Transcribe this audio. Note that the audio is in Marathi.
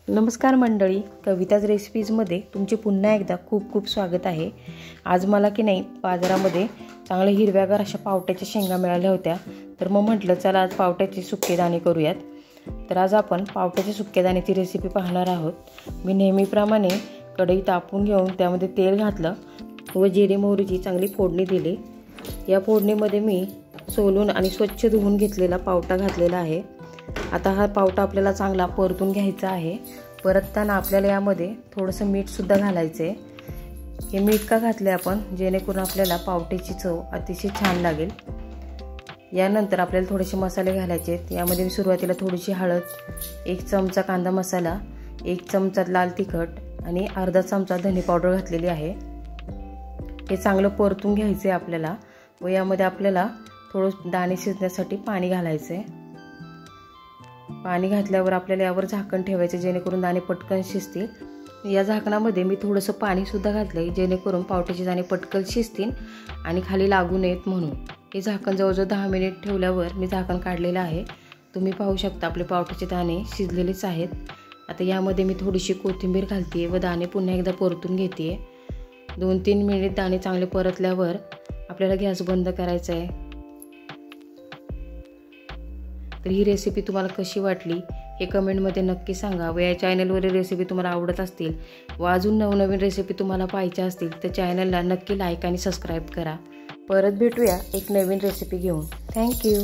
नमस्कार मंडळी, कविताज रेसिपीजमध्ये तुमचे पुन्हा एकदा खूप खूप स्वागत आहे। आज मला की नाही बाजारामध्ये चांगले हिरव्यागार अशा पावट्याच्या शेंगा मिळाल्या होत्या, तर मग म्हटलं चला आज पावट्याचे सुक्केदाणे करूयात। तर आज आपण पावट्याच्या सुक्केदाण्याची रेसिपी पाहणार आहोत। मी नेहमीप्रमाणे कढई तापून घेऊन त्यामध्ये तेल घातलं व जिरे मोहरीची चांगली फोडणी दिली। या फोडणीमध्ये मी सोलून आणि स्वच्छ धुवून घेतलेला पावटा घातलेला आहे। आता हा पावटा आपल्याला चांगला परतून घ्यायचा आहे। परतताना आपल्याला यामध्ये थोडंसं मीठ सुद्धा घालायचं आहे। हे मीठ का घातले आपण, जेणेकरून आपल्याला पावट्याची चव अतिशय छान लागेल। यानंतर आपल्याला थोडेसे मसाले घालायचे आहेत। यामध्ये मी सुरुवातीला थोडीशी हळद, 1 चमचा कांदा मसाला, 1 चमचा लाल तिखट आणि अर्धा चमचा धने पावडर घातलेली आहे। हे चांगलं परतून घ्यायचे आपल्याला व यामध्ये आपल्याला थोडं दाणे शिजण्यासाठी पाणी घालायचं आहे। पाणी घातल्यावर आपल्याला यावर झाकण ठेवायचे, जेणेकरून दाणे पटकन शिजतील। या झाकणामध्ये मी थोडंसं पाणी सुद्धा घातलंय, जेणेकरून पावट्याचे दाणे पटकन शिजतील आणि खाली लागू नयेत म्हणून। हे झाकण जवळजवळ 10 मिनिट ठेवल्यावर मी झाकण काढलेलं आहे। तुम्ही पाहू शकता आपले पावट्याचे दाणे शिजलेलेच आहेत। आता यामध्ये मी थोडीशी कोथिंबीर घालते व दाणे पुन्हा एकदा परतून घेते। 2-3 मिनिट दाणे चांगले परतल्यावर आपल्याला गॅस बंद करायचा आहे। तर ही रेसिपी तुम्हाला कशी वाटली हे कमेंटमध्ये नक्की सांगा व या चॅनलवरील रेसिपी तुम्हाला आवडत असतील व अजून नवनवीन रेसिपी तुम्हाला पाहायच्या असतील तर चॅनलला नक्की लाईक आणि सबस्क्राईब करा। परत भेटूया एक नवीन रेसिपी घेऊन। थँक्यू।